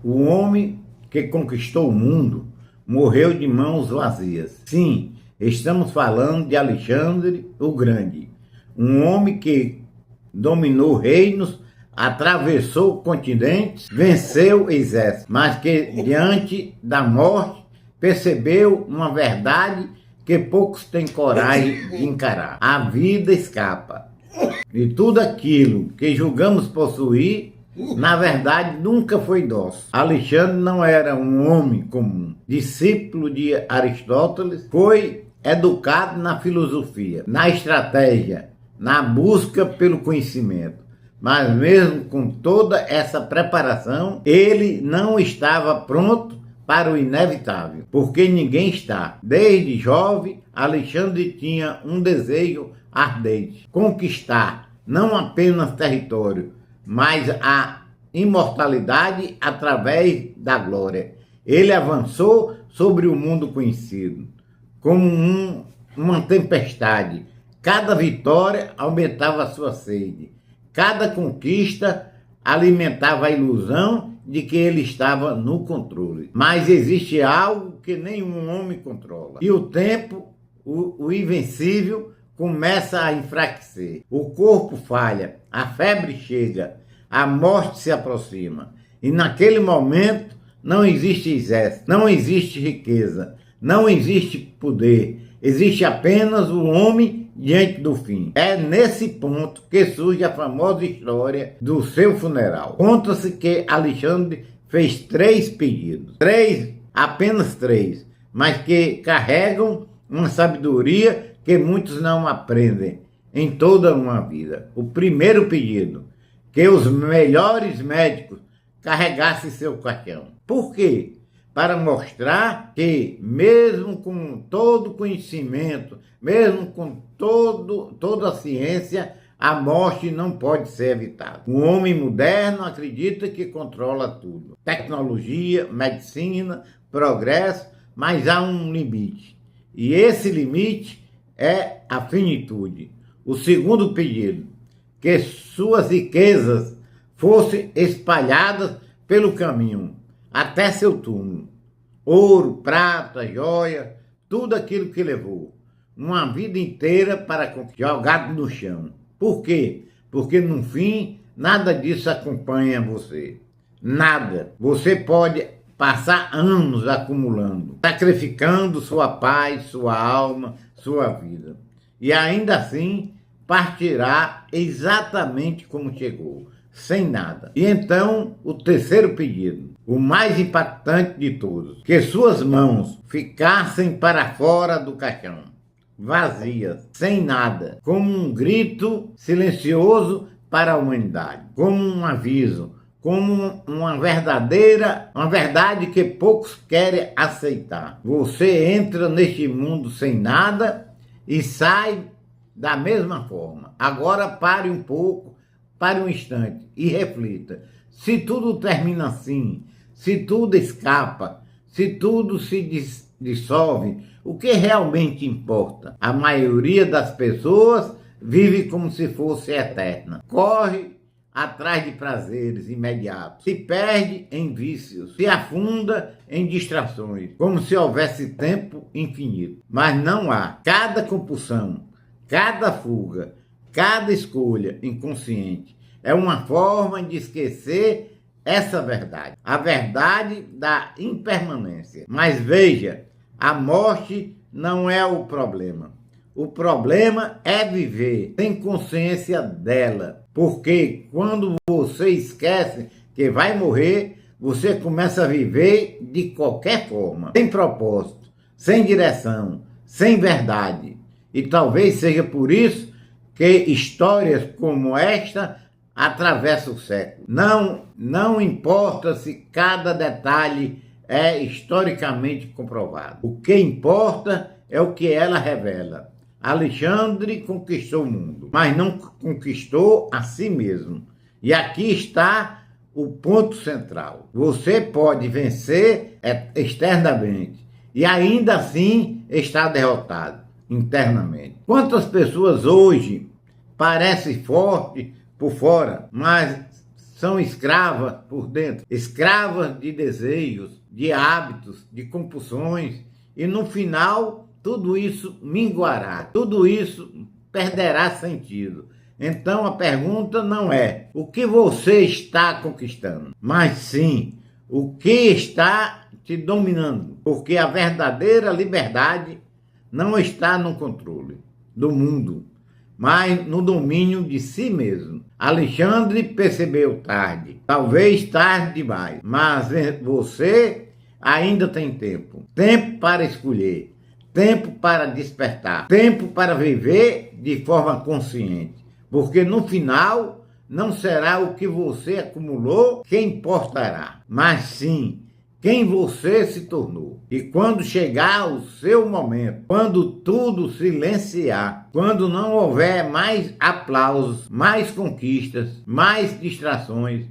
O homem que conquistou o mundo morreu de mãos vazias. Sim, estamos falando de Alexandre o Grande, um homem que dominou reinos, atravessou continentes, venceu exércitos, mas que diante da morte percebeu uma verdade que poucos têm coragem de encarar. A vida escapa. E tudo aquilo que julgamos possuir, na verdade, nunca foi nosso. Alexandre não era um homem comum. Discípulo de Aristóteles, foi educado na filosofia, na estratégia, na busca pelo conhecimento. Mas mesmo com toda essa preparação, ele não estava pronto para o inevitável, porque ninguém está. Desde jovem, Alexandre tinha um desejo ardente: conquistar não apenas território, mas a imortalidade através da glória. Ele avançou sobre o mundo conhecido, como uma tempestade. Cada vitória aumentava a sua sede. Cada conquista alimentava a ilusão de que ele estava no controle. Mas existe algo que nenhum homem controla. E o tempo, o invencível, começa a enfraquecer. O corpo falha, a febre chega, a morte se aproxima. E naquele momento não existe exército, não existe riqueza, não existe poder. Existe apenas o homem diante do fim. É nesse ponto que surge a famosa história do seu funeral. Conta-se que Alexandre fez 3 pedidos. Apenas 3, mas que carregam uma sabedoria que muitos não aprendem em toda uma vida. O primeiro pedido: que os melhores médicos carregassem seu caixão. Por quê? Para mostrar que, mesmo com todo conhecimento, mesmo com toda a ciência, a morte não pode ser evitada. O homem moderno acredita que controla tudo. Tecnologia, medicina, progresso, mas há um limite. E esse limite é a finitude. O segundo pedido: que suas riquezas fossem espalhadas pelo caminho, até seu túmulo. Ouro, prata, joia, tudo aquilo que levou. Uma vida inteira para jogado no chão. Por quê? Porque no fim, nada disso acompanha você. Nada. Você pode passar anos acumulando, sacrificando sua paz, sua alma, sua vida. E ainda assim, partirá exatamente como chegou, sem nada. E então, o terceiro pedido, o mais impactante de todos: que suas mãos ficassem para fora do caixão, vazias, sem nada, como um grito silencioso para a humanidade, como um aviso, como uma verdade que poucos querem aceitar. Você entra neste mundo sem nada e sai da mesma forma. Agora pare um pouco, pare um instante e reflita. Se tudo termina assim, se tudo escapa, se tudo se dissolve, o que realmente importa? A maioria das pessoas vive como se fosse eterna. Corre atrás de prazeres imediatos, se perde em vícios, se afunda em distrações, como se houvesse tempo infinito. Mas não há. Cada compulsão, cada fuga, cada escolha inconsciente é uma forma de esquecer essa verdade, a verdade da impermanência. Mas veja, a morte não é o problema. O problema é viver sem consciência dela. Porque quando você esquece que vai morrer, você começa a viver de qualquer forma, sem propósito, sem direção, sem verdade. E talvez seja por isso que histórias como esta atravessam o século. Não importa se cada detalhe é historicamente comprovado. O que importa é o que ela revela. Alexandre conquistou o mundo, mas não conquistou a si mesmo. E aqui está o ponto central. Você pode vencer externamente e ainda assim estar derrotado internamente. Quantas pessoas hoje parecem fortes por fora, mas são escravas por dentro, escravas de desejos, de hábitos, de compulsões, e no final tudo isso minguará, tudo isso perderá sentido. Então a pergunta não é o que você está conquistando, mas sim o que está te dominando, porque a verdadeira liberdade não está no controle do mundo, mas no domínio de si mesmo. Alexandre percebeu tarde, talvez tarde demais, mas você ainda tem tempo. Tempo para escolher, tempo para despertar, tempo para viver de forma consciente. Porque no final não será o que você acumulou que importará, mas sim quem você se tornou. E quando chegar o seu momento, quando tudo silenciar, quando não houver mais aplausos, mais conquistas, mais distrações,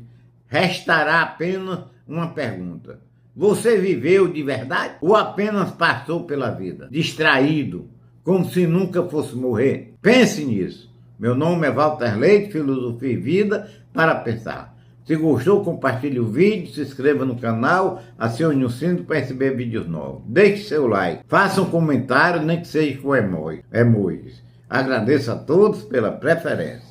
restará apenas uma pergunta: você viveu de verdade ou apenas passou pela vida, distraído, como se nunca fosse morrer? Pense nisso. Meu nome é Walter Leite, Filosofia e Vida para Pensar. Se gostou, compartilhe o vídeo, se inscreva no canal, acione o sino para receber vídeos novos. Deixe seu like, faça um comentário, nem que seja com emojis. Agradeço a todos pela preferência.